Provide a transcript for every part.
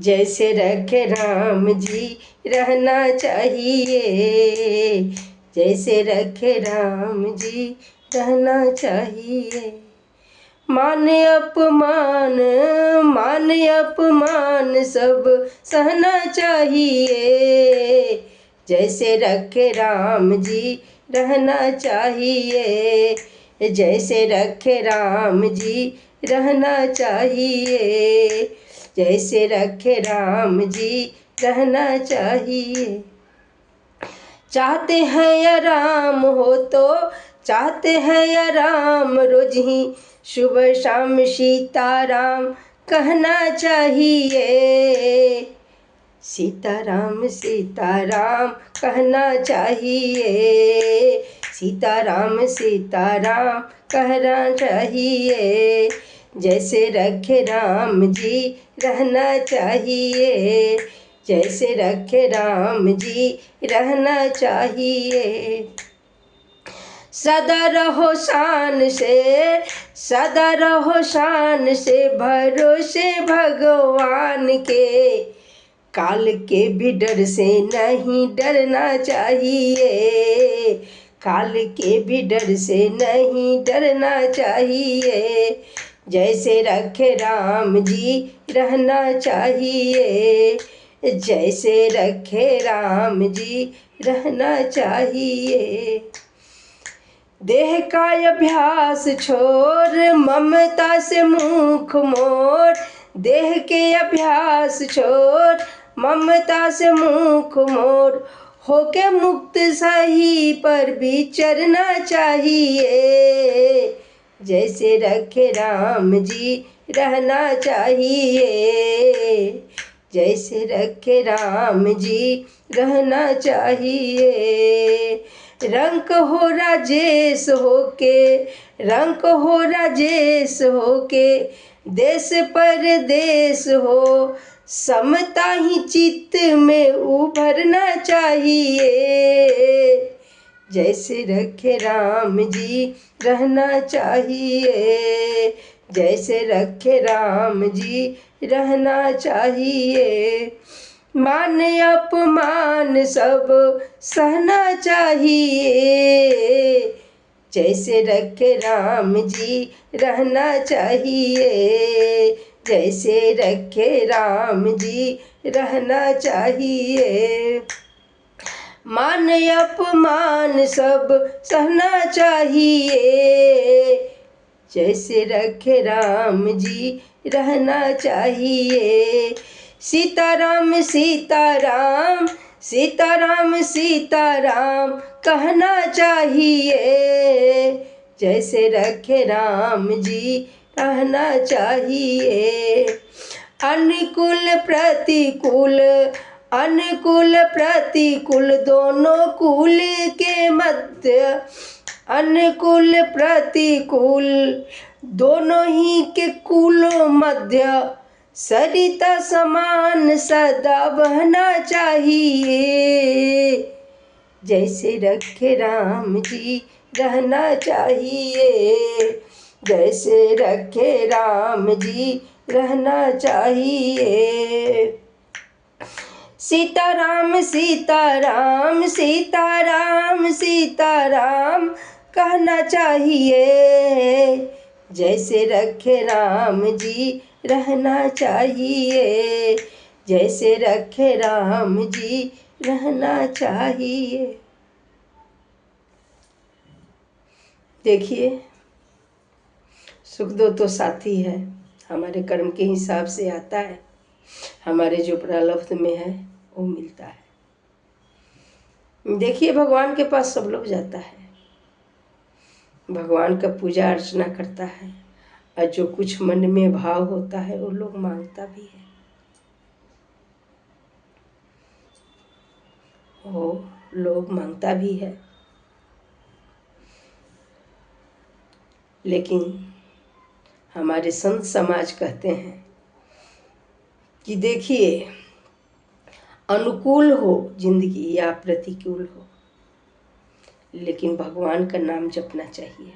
जैसे रखे राम जी रहना चाहिए, जैसे रखे राम जी रहना चाहिए। मान अपमान, मान अपमान सब सहना चाहिए, जैसे रखे राम जी रहना चाहिए, जैसे रखे राम जी रहना चाहिए, जैसे रखे राम जी रहना चाहिए। चाहते हैं आराम हो तो, चाहते हैं आराम, रोज ही सुबह शाम सीताराम कहना चाहिए, सीताराम सीताराम कहना चाहिए, सीताराम सीताराम कहना चाहिए, जैसे रखे राम जी रहना चाहिए, जैसे रखे राम जी रहना चाहिए। सदा रहो शान से, सदा रहो शान से, भरोसे भगवान के, काल के भी डर से नहीं डरना चाहिए, काल के भी डर से नहीं डरना चाहिए, जैसे रखे राम जी रहना चाहिए, जैसे रखे राम जी रहना चाहिए। देह का अभ्यास छोड़ ममता से मुख मोड़, देह के अभ्यास छोड़ ममता से मुख मोड़, होके मुक्त सही पर भी चलना चाहिए, जैसे रखे राम जी रहना चाहिए, जैसे रखे राम जी रहना चाहिए। रंक हो राजेश होके, रंक हो राजेश होके, देश परदेश हो, समता ही चित्त में उभरना चाहिए, जैसे रखे राम जी रहना चाहिए, जैसे रखे राम जी रहना चाहिए। मान अपमान सब सहना चाहिए, जैसे रखे राम जी रहना चाहिए, जैसे रखे राम जी रहना चाहिए। मान अपमान सब सहना चाहिए, जैसे रखे राम जी रहना चाहिए। सीताराम सीताराम, सीताराम सीताराम कहना चाहिए, जैसे रखे राम जी रहना चाहिए। अनुकूल प्रतिकूल, अनुकूल प्रतिकूल दोनों कूल के मध्य, अनुकूल प्रतिकूल दोनों ही के कूलों मध्य, सरिता समान सदा बहना चाहिए, जैसे रखे राम जी रहना चाहिए, जैसे रखे राम जी रहना चाहिए। सीताराम सीताराम, सीताराम सीताराम कहना चाहिए, जैसे रखे राम जी रहना चाहिए, जैसे रखे राम जी रहना चाहिए। देखिए, सुख दो तो साथी है, हमारे कर्म के हिसाब से आता है, हमारे जो प्रारब्ध में है वो मिलता है। देखिए, भगवान के पास सब लोग जाता है, भगवान का पूजा अर्चना करता है, और जो कुछ मन में भाव होता है वो लोग मांगता भी है, वो लोग मांगता भी है। लेकिन हमारे संत समाज कहते हैं कि देखिए, अनुकूल हो जिंदगी या प्रतिकूल हो, लेकिन भगवान का नाम जपना चाहिए,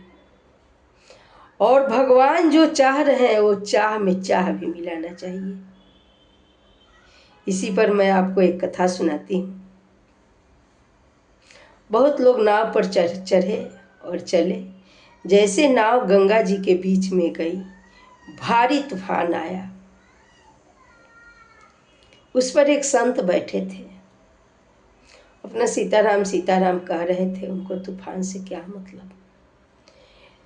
और भगवान जो चाह रहे हैं वो चाह में चाह भी मिलाना चाहिए। इसी पर मैं आपको एक कथा सुनाती हूँ। बहुत लोग नाव पर चढ़े और चले। जैसे नाव गंगा जी के बीच में गई, भारी तूफान आया। उस पर एक संत बैठे थे, अपना सीताराम सीताराम कह रहे थे। उनको तूफान से क्या मतलब।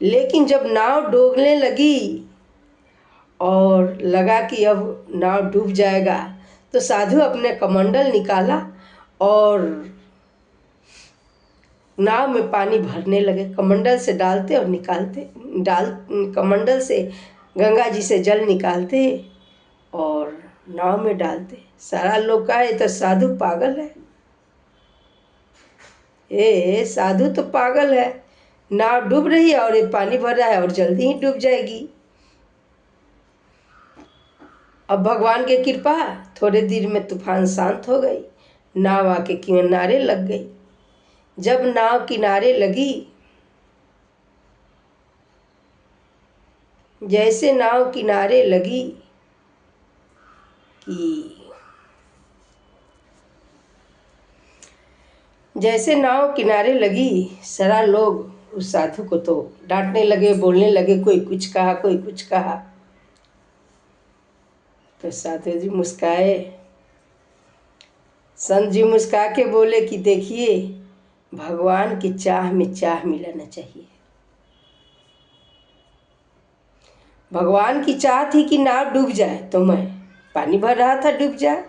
लेकिन जब नाव डूबने लगी और लगा कि अब नाव डूब जाएगा, तो साधु अपने कमंडल निकाला और नाव में पानी भरने लगे। कमंडल से डालते और निकालते, कमंडल से गंगा जी से जल निकालते और नाव में डालते। सारा लोग कहा ये तो साधु पागल है, ये साधु तो पागल है। नाव डूब रही है और ये पानी भर रहा है और जल्दी ही डूब जाएगी। अब भगवान की कृपा, थोड़े देर में तूफान शांत हो गई। नाव आके किनारे लग गई। जब नाव किनारे लगी, जैसे नाव किनारे लगी कि जैसे नाव किनारे लगी, सारा लोग उस साधु को तो डांटने लगे, बोलने लगे। कोई कुछ कहा, कोई कुछ कहा। तो साधु जी मुस्काए। संत जी मुस्का के बोले कि देखिए, भगवान की चाह में चाह मिलाना चाहिए। भगवान की चाह थी कि नाव डूब जाए, तो मैं पानी भर रहा था, डूब जाए।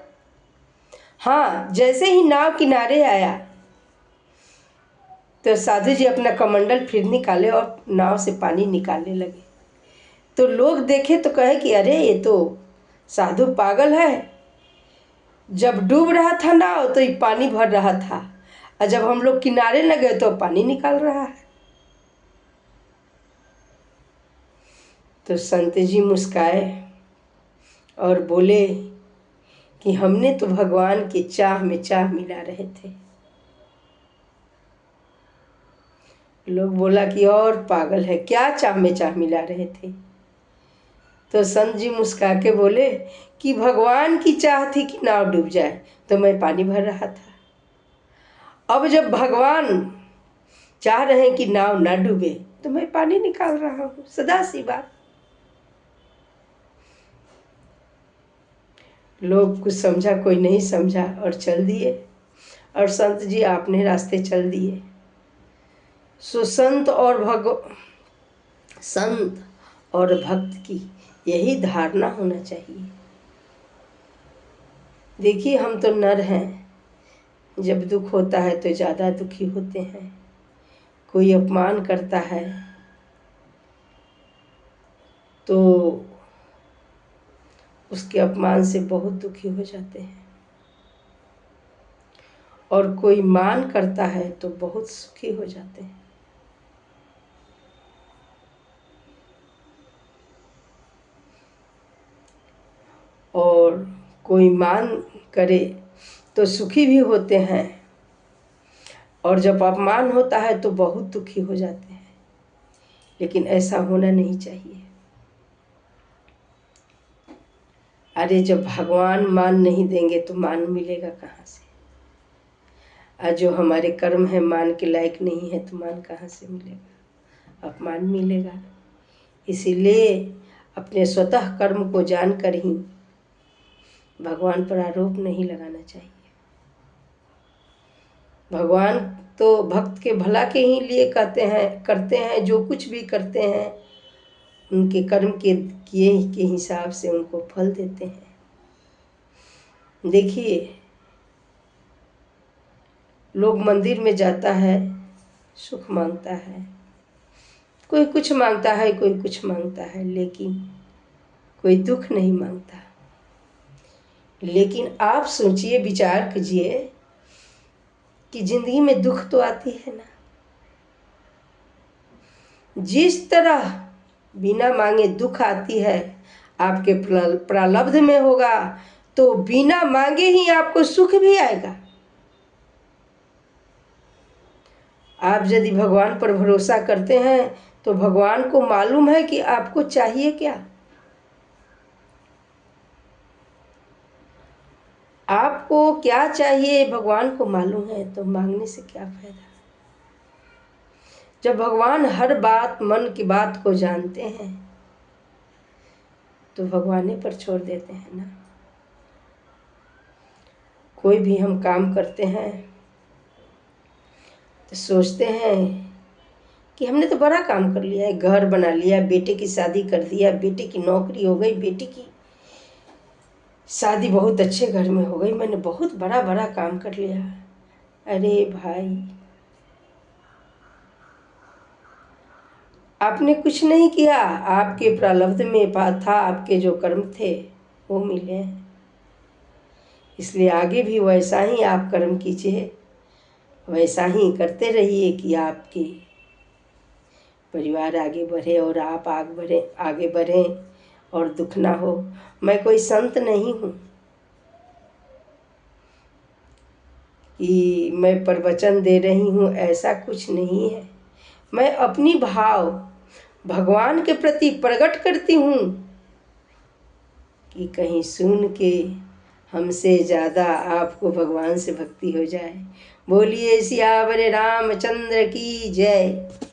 हाँ, जैसे ही नाव किनारे आया तो साधु जी अपना कमंडल फिर निकाले और नाव से पानी निकालने लगे। तो लोग देखे तो कहे कि अरे ये तो साधु पागल है। जब डूब रहा था नाव तो ये पानी भर रहा था, और जब हम लोग किनारे न गए तो पानी निकाल रहा है। तो संत जी मुस्काए और बोले कि हमने तो भगवान की चाह में चाह मिला रहे थे। लोग बोला कि और पागल है, क्या चाह में चाह मिला रहे थे। तो संत जी मुस्का के बोले कि भगवान की चाह थी कि नाव डूब जाए, तो मैं पानी भर रहा था। अब जब भगवान चाह रहे हैं कि नाव ना डूबे, तो मैं पानी निकाल रहा हूँ, सदा सी बात। लोग कुछ समझा, कोई नहीं समझा और चल दिए। और संत जी अपने रास्ते चल दिए। सो संत और भक्त की यही धारणा होना चाहिए। देखिए, हम तो नर हैं, जब दुख होता है तो ज़्यादा दुखी होते हैं। कोई अपमान करता है तो उसके अपमान से बहुत दुखी हो जाते हैं, और कोई मान करता है तो बहुत सुखी हो जाते हैं। और कोई मान करे तो सुखी भी होते हैं, और जब अपमान होता है तो बहुत दुखी हो जाते हैं। लेकिन ऐसा होना नहीं चाहिए। अरे जब भगवान मान नहीं देंगे तो मान मिलेगा कहाँ से। आज जो हमारे कर्म है मान के लायक नहीं है, तो मान कहाँ से मिलेगा, अपमान मिलेगा। इसीलिए अपने स्वतः कर्म को जानकर ही भगवान पर आरोप नहीं लगाना चाहिए। भगवान तो भक्त के भला के ही लिए कहते हैं, करते हैं। जो कुछ भी करते हैं उनके कर्म के किए के हिसाब से उनको फल देते हैं। देखिए, लोग मंदिर में जाता है, सुख मांगता है, कोई कुछ मांगता है, कोई कुछ मांगता है, लेकिन कोई दुख नहीं मांगता। लेकिन आप सोचिए, विचार कीजिए कि जिंदगी में दुख तो आती है ना। जिस तरह बिना मांगे दुख आती है, आपके प्रारब्ध में होगा तो बिना मांगे ही आपको सुख भी आएगा। आप यदि भगवान पर भरोसा करते हैं तो भगवान को मालूम है कि आपको चाहिए क्या। आपको क्या चाहिए भगवान को मालूम है तो मांगने से क्या फायदा। जब भगवान हर बात मन की बात को जानते हैं तो भगवान ही पर छोड़ देते हैं ना। कोई भी हम काम करते हैं तो सोचते हैं कि हमने तो बड़ा काम कर लिया है, घर बना लिया, बेटे की शादी कर दिया, बेटे की नौकरी हो गई, बेटे की शादी बहुत अच्छे घर में हो गई, मैंने बहुत बड़ा बड़ा काम कर लिया। अरे भाई, आपने कुछ नहीं किया, आपके प्रारब्ध में था, आपके जो कर्म थे वो मिले। इसलिए आगे भी वैसा ही आप कर्म कीजिए, वैसा ही करते रहिए कि आपके परिवार आगे बढ़े और आप आगे बढ़ें और दुख ना हो। मैं कोई संत नहीं हूँ कि मैं प्रवचन दे रही हूँ, ऐसा कुछ नहीं है। मैं अपनी भाव भगवान के प्रति प्रकट करती हूँ कि कहीं सुन के हमसे ज़्यादा आपको भगवान से भक्ति हो जाए। बोलिए सियावर रामचंद्र की जय।